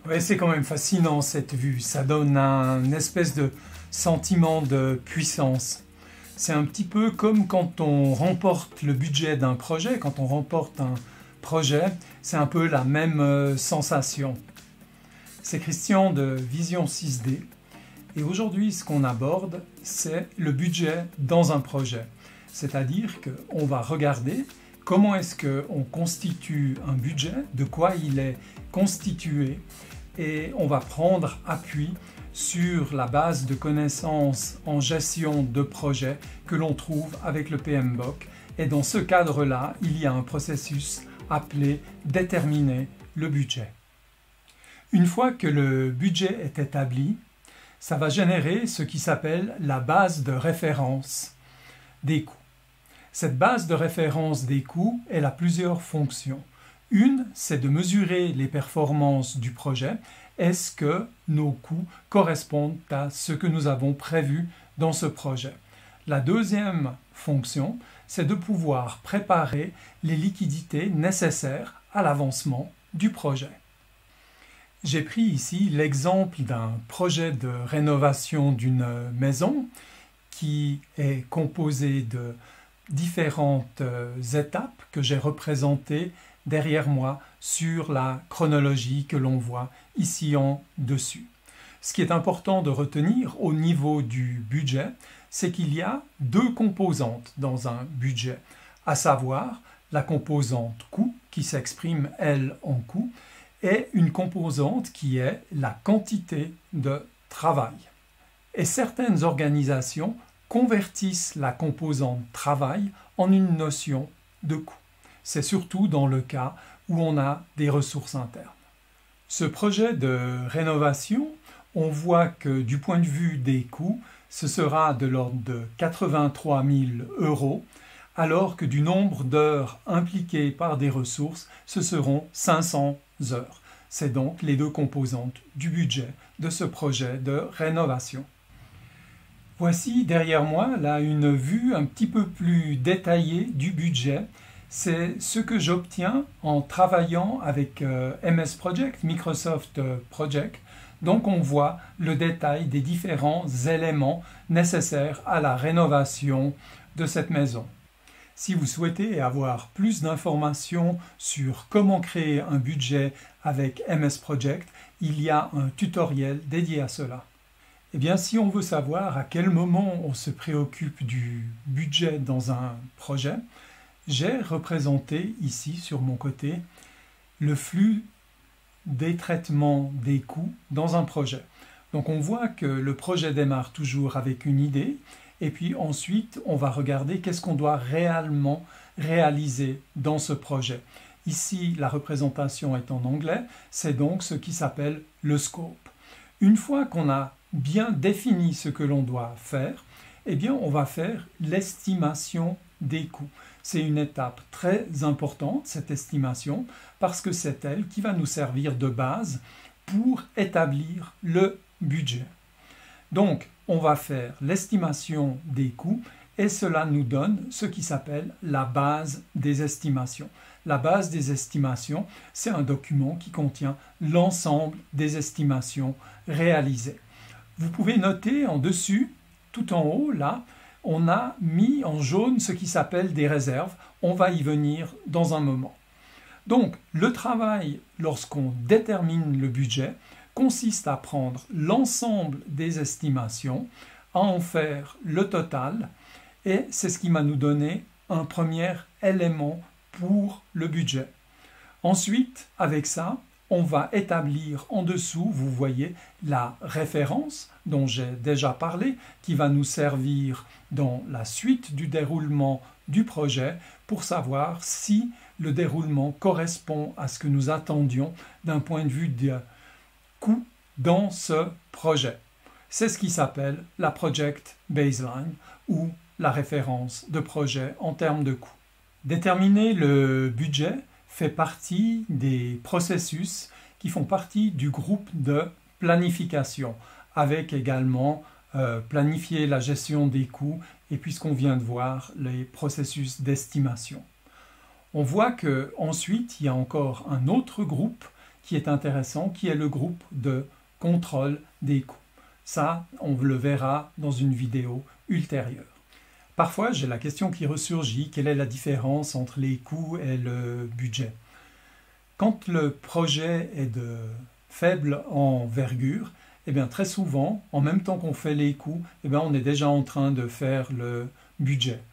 Ouais, c'est quand même fascinant cette vue. Ça donne un espèce de sentiment de puissance. C'est un petit peu comme quand on remporte le budget d'un projet, quand on remporte un projet, c'est un peu la même sensation. C'est Christian de Vision 6D et aujourd'hui ce qu'on aborde c'est le budget dans un projet. C'est-à-dire qu'on va regarder comment est-ce qu'on constitue un budget, de quoi il est constitué et on va prendre appui sur la base de connaissances en gestion de projet que l'on trouve avec le PMBOK. Et dans ce cadre-là, il y a un processus appelé déterminer le budget. Une fois que le budget est établi, ça va générer ce qui s'appelle la base de référence des coûts. Cette base de référence des coûts, elle a plusieurs fonctions. Une, c'est de mesurer les performances du projet. Est-ce que nos coûts correspondent à ce que nous avons prévu dans ce projet? La deuxième fonction, c'est de pouvoir préparer les liquidités nécessaires à l'avancement du projet. J'ai pris ici l'exemple d'un projet de rénovation d'une maison qui est composé de différentes étapes que j'ai représentées derrière moi sur la chronologie que l'on voit ici en dessus. Ce qui est important de retenir au niveau du budget, c'est qu'il y a deux composantes dans un budget, à savoir la composante coût qui s'exprime elle en coût et une composante qui est la quantité de travail. Et certaines organisations convertissent la composante travail en une notion de coût. C'est surtout dans le cas où on a des ressources internes. Ce projet de rénovation, on voit que du point de vue des coûts, ce sera de l'ordre de 83 000 €, alors que du nombre d'heures impliquées par des ressources, ce seront 500 heures. C'est donc les deux composantes du budget de ce projet de rénovation. Voici derrière moi là une vue un petit peu plus détaillée du budget. C'est ce que j'obtiens en travaillant avec MS Project, Microsoft Project. Donc on voit le détail des différents éléments nécessaires à la rénovation de cette maison. Si vous souhaitez avoir plus d'informations sur comment créer un budget avec MS Project, il y a un tutoriel dédié à cela. Eh bien, si on veut savoir à quel moment on se préoccupe du budget dans un projet, j'ai représenté ici sur mon côté le flux des traitements des coûts dans un projet. Donc on voit que le projet démarre toujours avec une idée et puis ensuite on va regarder qu'est-ce qu'on doit réellement réaliser dans ce projet. Ici la représentation est en anglais, c'est donc ce qui s'appelle le scope. Une fois qu'on a bien défini ce que l'on doit faire, eh bien on va faire l'estimation des coûts. C'est une étape très importante, cette estimation, parce que c'est elle qui va nous servir de base pour établir le budget. Donc, on va faire l'estimation des coûts et cela nous donne ce qui s'appelle la base des estimations. La base des estimations, c'est un document qui contient l'ensemble des estimations réalisées. Vous pouvez noter en dessus, tout en haut, là, on a mis en jaune ce qui s'appelle des réserves. On va y venir dans un moment. Donc, le travail, lorsqu'on détermine le budget, consiste à prendre l'ensemble des estimations, à en faire le total, et c'est ce qui va nous donner un premier élément pour le budget. Ensuite, avec ça, on va établir en dessous, vous voyez, la référence dont j'ai déjà parlé, qui va nous servir dans la suite du déroulement du projet pour savoir si le déroulement correspond à ce que nous attendions d'un point de vue de coût dans ce projet. C'est ce qui s'appelle la Project Baseline ou la référence de projet en termes de coût. Déterminer le budget fait partie des processus qui font partie du groupe de planification, avec également planifier la gestion des coûts et puisqu'on vient de voir les processus d'estimation. On voit qu'ensuite il y a encore un autre groupe qui est intéressant, qui est le groupe de contrôle des coûts. Ça, on le verra dans une vidéo ultérieure. Parfois, j'ai la question qui ressurgit, quelle est la différence entre les coûts et le budget? Quand le projet est de faible envergure, eh bien, très souvent, en même temps qu'on fait les coûts, eh bien, on est déjà en train de faire le budget.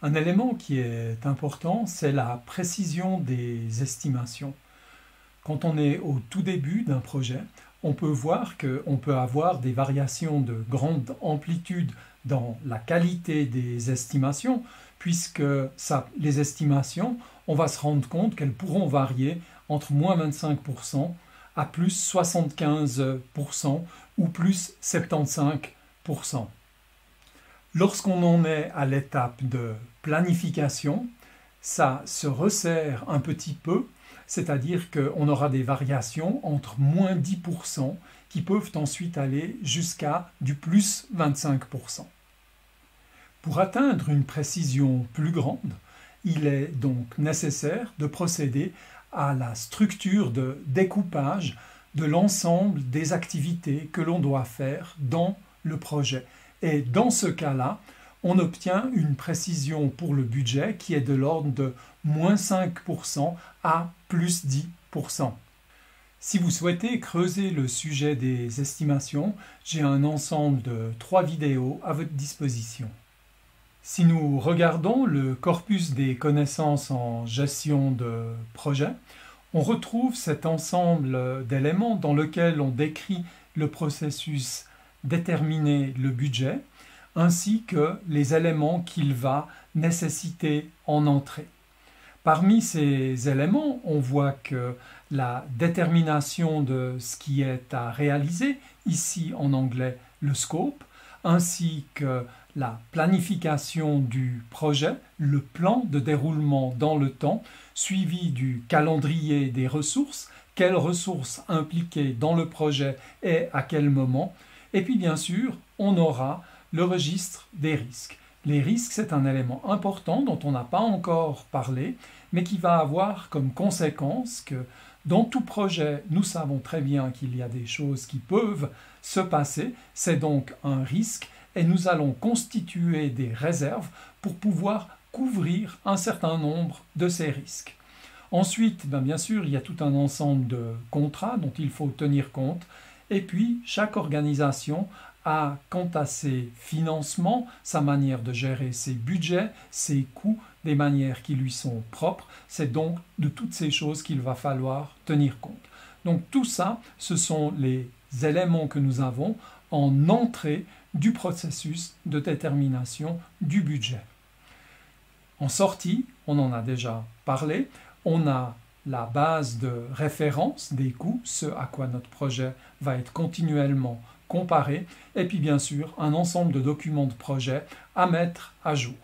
Un élément qui est important, c'est la précision des estimations. Quand on est au tout début d'un projet, on peut voir qu'on peut avoir des variations de grande amplitude dans la qualité des estimations, puisque les estimations, on va se rendre compte qu'elles pourront varier entre moins 25% à plus 75% ou plus 75%. Lorsqu'on en est à l'étape de planification, ça se resserre un petit peu, c'est-à-dire qu'on aura des variations entre moins 10% qui peuvent ensuite aller jusqu'à du plus 25%. Pour atteindre une précision plus grande, il est donc nécessaire de procéder à la structure de découpage de l'ensemble des activités que l'on doit faire dans le projet. Et dans ce cas-là, on obtient une précision pour le budget qui est de l'ordre de moins 5% à plus 10%. Si vous souhaitez creuser le sujet des estimations, j'ai un ensemble de 3 vidéos à votre disposition. Si nous regardons le corpus des connaissances en gestion de projet, on retrouve cet ensemble d'éléments dans lequel on décrit le processus déterminer le budget, ainsi que les éléments qu'il va nécessiter en entrée. Parmi ces éléments, on voit que la détermination de ce qui est à réaliser, ici en anglais le scope, ainsi que la planification du projet, le plan de déroulement dans le temps, suivi du calendrier des ressources, quelles ressources impliquées dans le projet et à quel moment. Et puis bien sûr, on aura le registre des risques. Les risques, c'est un élément important dont on n'a pas encore parlé, mais qui va avoir comme conséquence que dans tout projet, nous savons très bien qu'il y a des choses qui peuvent se passer, c'est donc un risque, et nous allons constituer des réserves pour pouvoir couvrir un certain nombre de ces risques. Ensuite, bien sûr, il y a tout un ensemble de contrats dont il faut tenir compte, et puis chaque organisation a, quant à ses financements, sa manière de gérer ses budgets, ses coûts, des manières qui lui sont propres. C'est donc de toutes ces choses qu'il va falloir tenir compte. Donc tout ça, ce sont les éléments que nous avons en entrée du processus de détermination du budget. En sortie, on en a déjà parlé, on a la base de référence des coûts, ce à quoi notre projet va être continuellement comparé, et puis bien sûr un ensemble de documents de projet à mettre à jour.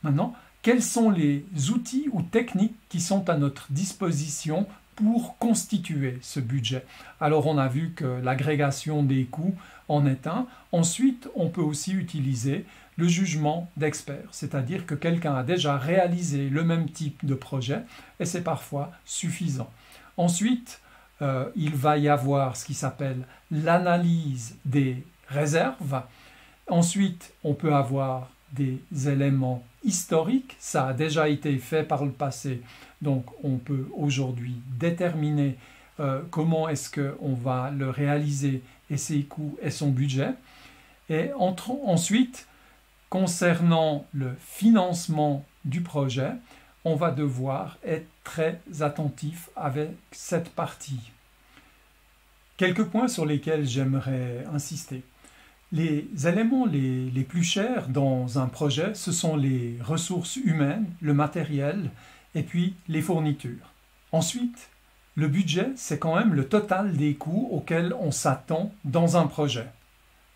Maintenant, quels sont les outils ou techniques qui sont à notre disposition pour constituer ce budget? Alors on a vu que l'agrégation des coûts en est un. Ensuite, on peut aussi utiliser le jugement d'expert, c'est-à-dire que quelqu'un a déjà réalisé le même type de projet et c'est parfois suffisant. Ensuite, il va y avoir ce qui s'appelle l'analyse des réserves. Ensuite, on peut avoir des éléments historiques, ça a déjà été fait par le passé, donc on peut aujourd'hui déterminer comment est-ce qu'on va le réaliser et ses coûts et son budget. Et ensuite, concernant le financement du projet, on va devoir être très attentif avec cette partie. Quelques points sur lesquels j'aimerais insister. Les éléments les plus chers dans un projet, ce sont les ressources humaines, le matériel et puis les fournitures. Ensuite, le budget, c'est quand même le total des coûts auxquels on s'attend dans un projet.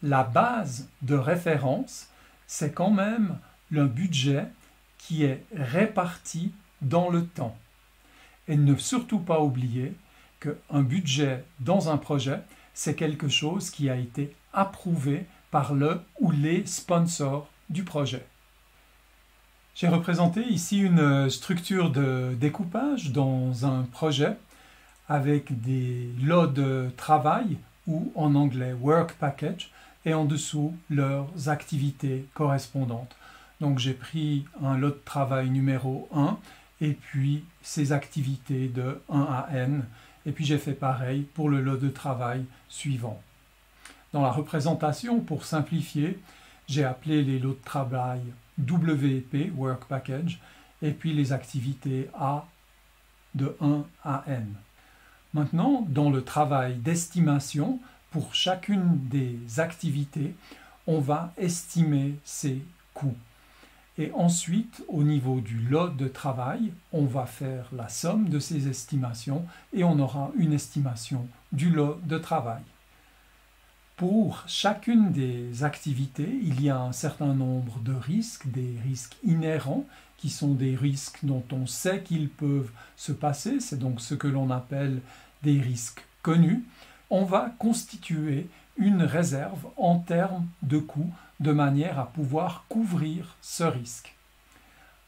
La base de référence, c'est quand même le budget qui est réparti dans le temps. Et ne surtout pas oublier qu'un budget dans un projet, c'est quelque chose qui a été approuvé par le ou les sponsors du projet. J'ai représenté ici une structure de découpage dans un projet avec des lots de travail ou en anglais work package et en dessous leurs activités correspondantes. Donc j'ai pris un lot de travail numéro 1 et puis ses activités de 1 à n et puis j'ai fait pareil pour le lot de travail suivant. Dans la représentation, pour simplifier, j'ai appelé les lots de travail WP, Work Package, et puis les activités A de 1 à n. Maintenant, dans le travail d'estimation, pour chacune des activités, on va estimer ses coûts. Et ensuite, au niveau du lot de travail, on va faire la somme de ces estimations et on aura une estimation du lot de travail. Pour chacune des activités, il y a un certain nombre de risques, des risques inhérents, qui sont des risques dont on sait qu'ils peuvent se passer, c'est donc ce que l'on appelle des risques connus. On va constituer une réserve en termes de coûts de manière à pouvoir couvrir ce risque.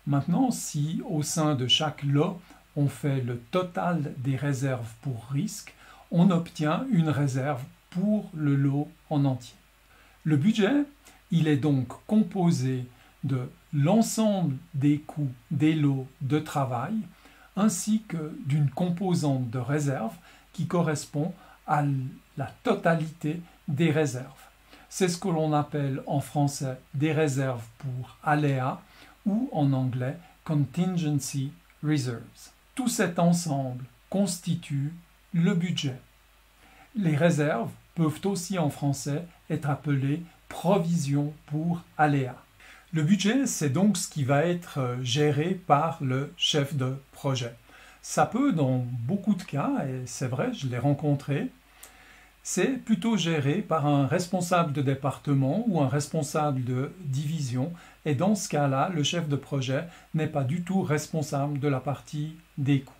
Maintenant, si au sein de chaque lot, on fait le total des réserves pour risque, on obtient une réserve pour le lot en entier. Le budget, il est donc composé de l'ensemble des coûts des lots de travail ainsi que d'une composante de réserve qui correspond à la totalité des réserves. C'est ce que l'on appelle en français des réserves pour aléas ou en anglais contingency reserves. Tout cet ensemble constitue le budget. Les réserves peuvent aussi en français être appelées provisions pour aléas. Le budget, c'est donc ce qui va être géré par le chef de projet. Ça peut, dans beaucoup de cas, et c'est vrai, je l'ai rencontré, c'est plutôt géré par un responsable de département ou un responsable de division. Et dans ce cas-là, le chef de projet n'est pas du tout responsable de la partie des coûts.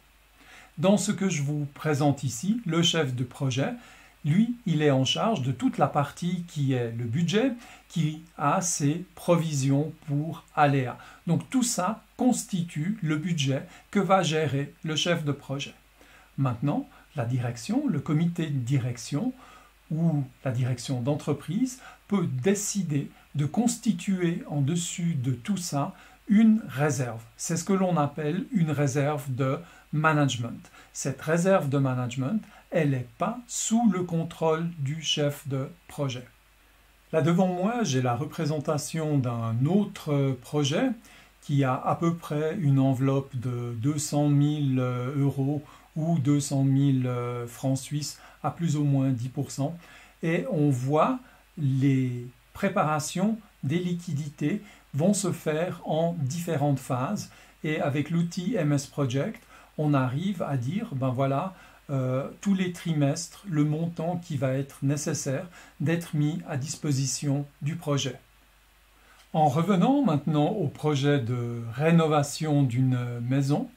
Dans ce que je vous présente ici, le chef de projet, lui, il est en charge de toute la partie qui est le budget, qui a ses provisions pour aléas. Donc tout ça constitue le budget que va gérer le chef de projet. Maintenant, la direction, le comité de direction ou la direction d'entreprise peut décider de constituer en dessus de tout ça une réserve. C'est ce que l'on appelle une réserve de management. Cette réserve de management, elle n'est pas sous le contrôle du chef de projet. Là devant moi, j'ai la représentation d'un autre projet qui a à peu près une enveloppe de 200 000 euros ou 200 000 francs suisses à plus ou moins 10%. Et on voit les préparations des liquidités vont se faire en différentes phases. Et avec l'outil MS Project, on arrive à dire, ben voilà, tous les trimestres, le montant qui va être nécessaire d'être mis à disposition du projet. En revenant maintenant au projet de rénovation d'une maison,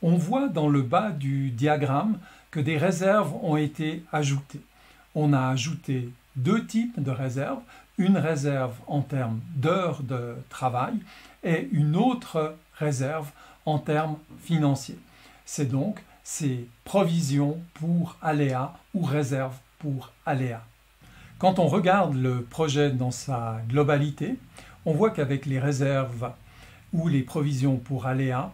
on voit dans le bas du diagramme que des réserves ont été ajoutées. On a ajouté deux types de réserves, une réserve en termes d'heures de travail et une autre réserve en termes financiers. C'est donc ces provisions pour aléas ou réserves pour aléas. Quand on regarde le projet dans sa globalité, on voit qu'avec les réserves ou les provisions pour aléas,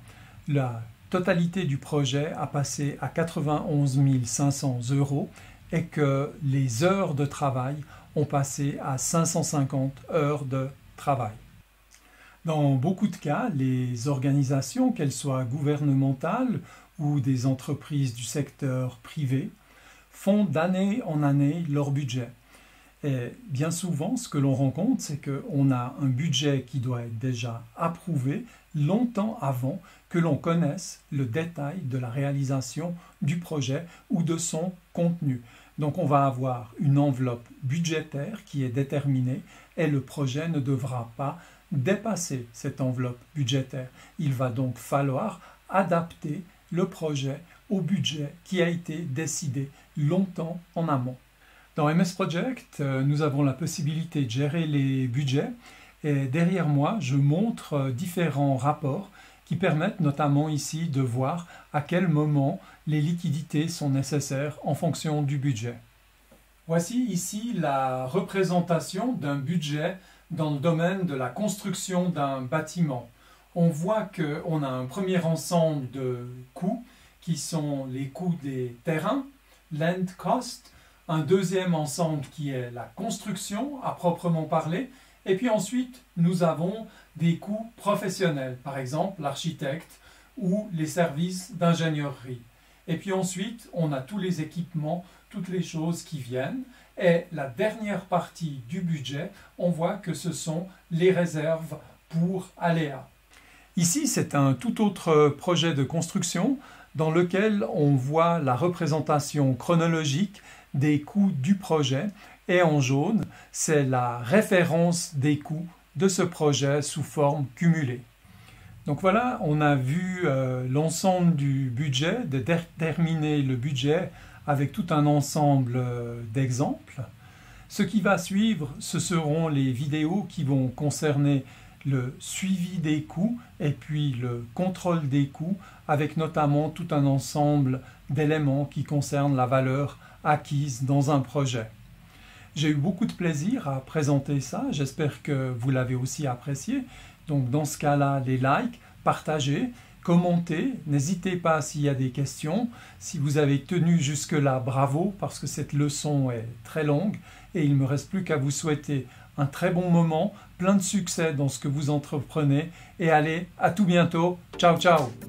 la totalité du projet a passé à 91 500 euros et que les heures de travail ont passé à 550 heures de travail. Dans beaucoup de cas, les organisations, qu'elles soient gouvernementales ou des entreprises du secteur privé, font d'année en année leur budget. Et bien souvent, ce que l'on rencontre, c'est qu'on a un budget qui doit être déjà approuvé longtemps avant que l'on connaisse le détail de la réalisation du projet ou de son contenu. Donc on va avoir une enveloppe budgétaire qui est déterminée et le projet ne devra pas dépasser cette enveloppe budgétaire. Il va donc falloir adapter le projet au budget qui a été décidé longtemps en amont. Dans MS Project, nous avons la possibilité de gérer les budgets et derrière moi, je montre différents rapports qui permettent notamment ici de voir à quel moment les liquidités sont nécessaires en fonction du budget. Voici ici la représentation d'un budget dans le domaine de la construction d'un bâtiment. On voit qu'on a un premier ensemble de coûts qui sont les coûts des terrains, land cost, un deuxième ensemble qui est la construction à proprement parler, et puis ensuite nous avons des coûts professionnels, par exemple l'architecte ou les services d'ingénierie. Et puis ensuite on a tous les équipements, toutes les choses qui viennent, et la dernière partie du budget, on voit que ce sont les réserves pour aléas. Ici, c'est un tout autre projet de construction dans lequel on voit la représentation chronologique des coûts du projet et en jaune, c'est la référence des coûts de ce projet sous forme cumulée. Donc voilà, on a vu l'ensemble du budget, de déterminer le budget avec tout un ensemble d'exemples. Ce qui va suivre, ce seront les vidéos qui vont concerner le suivi des coûts et puis le contrôle des coûts avec notamment tout un ensemble d'éléments qui concernent la valeur acquise dans un projet. J'ai eu beaucoup de plaisir à présenter ça, j'espère que vous l'avez aussi apprécié. Donc dans ce cas-là, les likes, partagez, commentez, n'hésitez pas s'il y a des questions. Si vous avez tenu jusque-là, bravo, parce que cette leçon est très longue et il ne me reste plus qu'à vous souhaiter un très bon moment, plein de succès dans ce que vous entreprenez et allez, à tout bientôt. Ciao, ciao!